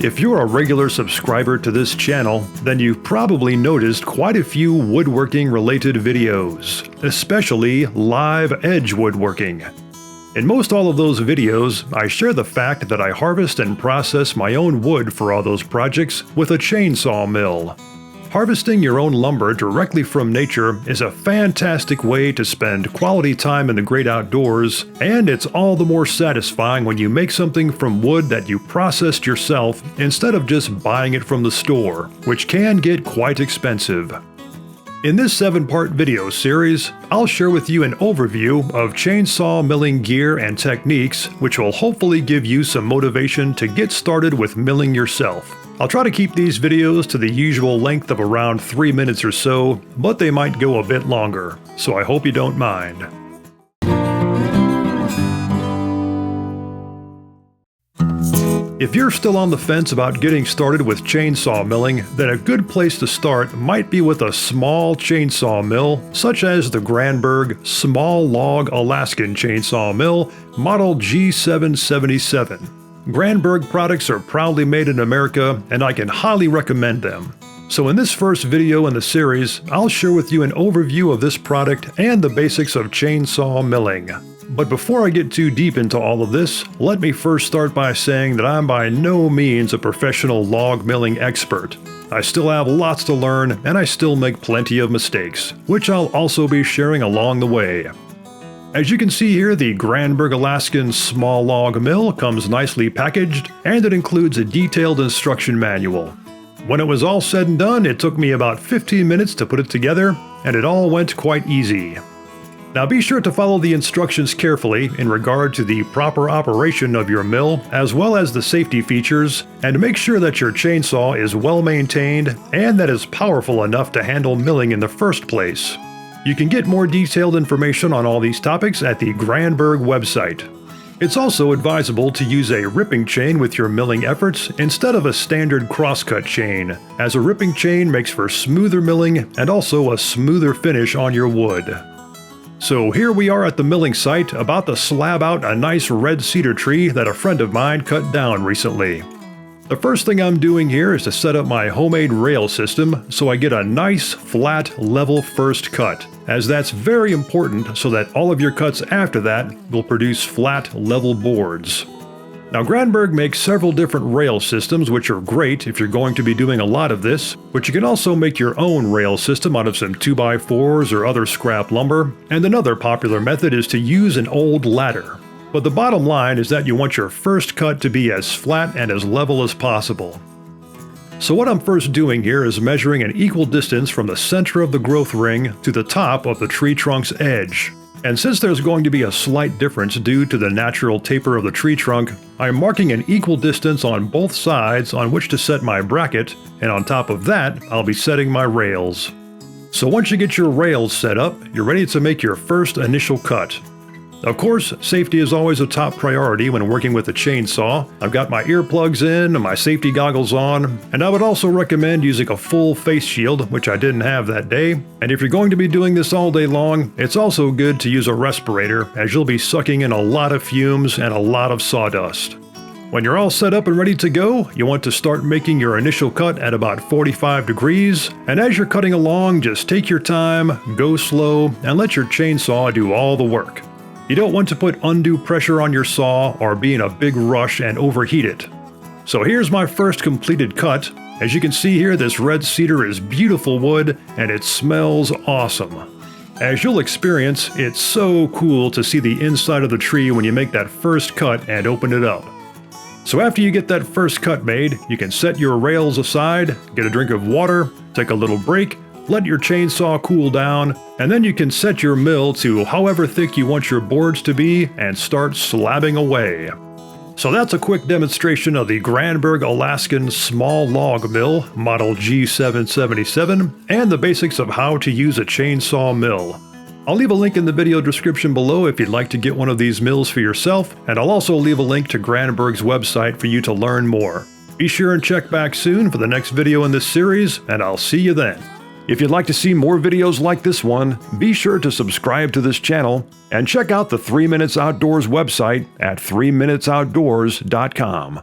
If you're a regular subscriber to this channel, then you've probably noticed quite a few woodworking related videos, especially live edge woodworking. In most all of those videos, I share the fact that I harvest and process my own wood for all those projects with a chainsaw mill. Harvesting your own lumber directly from nature is a fantastic way to spend quality time in the great outdoors, and it's all the more satisfying when you make something from wood that you processed yourself instead of just buying it from the store, which can get quite expensive. In this 7-part video series, I'll share with you an overview of chainsaw milling gear and techniques, which will hopefully give you some motivation to get started with milling yourself. I'll try to keep these videos to the usual length of around 3 minutes or so, but they might go a bit longer, so I hope you don't mind. If you're still on the fence about getting started with chainsaw milling, then a good place to start might be with a small chainsaw mill, such as the Granberg Small Log Alaskan Chainsaw Mill, model G777. Granberg products are proudly made in America, and I can highly recommend them. So in this first video in the series, I'll share with you an overview of this product and the basics of chainsaw milling. But before I get too deep into all of this, let me first start by saying that I'm by no means a professional log milling expert. I still have lots to learn, and I still make plenty of mistakes, which I'll also be sharing along the way. As you can see here, the Granberg Alaskan Small Log Mill comes nicely packaged, and it includes a detailed instruction manual. When it was all said and done, it took me about 15 minutes to put it together, and it all went quite easy. Now be sure to follow the instructions carefully in regard to the proper operation of your mill, as well as the safety features, and make sure that your chainsaw is well maintained and that it's powerful enough to handle milling in the first place. You can get more detailed information on all these topics at the Granberg website. It's also advisable to use a ripping chain with your milling efforts instead of a standard crosscut chain, as a ripping chain makes for smoother milling and also a smoother finish on your wood. So here we are at the milling site, about to slab out a nice red cedar tree that a friend of mine cut down recently. The first thing I'm doing here is to set up my homemade rail system so I get a nice, flat, level first cut, as that's very important so that all of your cuts after that will produce flat, level boards. Now Granberg makes several different rail systems, which are great if you're going to be doing a lot of this, but you can also make your own rail system out of some 2x4s or other scrap lumber, and another popular method is to use an old ladder. But the bottom line is that you want your first cut to be as flat and as level as possible. So what I'm first doing here is measuring an equal distance from the center of the growth ring to the top of the tree trunk's edge. And since there's going to be a slight difference due to the natural taper of the tree trunk, I'm marking an equal distance on both sides on which to set my bracket, and on top of that, I'll be setting my rails. So once you get your rails set up, you're ready to make your first initial cut. Of course, safety is always a top priority when working with a chainsaw. I've got my earplugs in and my safety goggles on, and I would also recommend using a full face shield, which I didn't have that day. And if you're going to be doing this all day long, it's also good to use a respirator, as you'll be sucking in a lot of fumes and a lot of sawdust. When you're all set up and ready to go, you want to start making your initial cut at about 45 degrees, and as you're cutting along, just take your time, go slow, and let your chainsaw do all the work. You don't want to put undue pressure on your saw or be in a big rush and overheat it. So here's my first completed cut. As you can see here, this red cedar is beautiful wood and it smells awesome. As you'll experience, it's so cool to see the inside of the tree when you make that first cut and open it up. So after you get that first cut made, you can set your rails aside, get a drink of water, take a little break, let your chainsaw cool down, and then you can set your mill to however thick you want your boards to be and start slabbing away. So that's a quick demonstration of the Granberg Alaskan Small Log Mill, model G777, and the basics of how to use a chainsaw mill. I'll leave a link in the video description below if you'd like to get one of these mills for yourself, and I'll also leave a link to Granberg's website for you to learn more. Be sure and check back soon for the next video in this series, and I'll see you then. If you'd like to see more videos like this one, be sure to subscribe to this channel and check out the 3 Minutes Outdoors website at 3minutesoutdoors.com.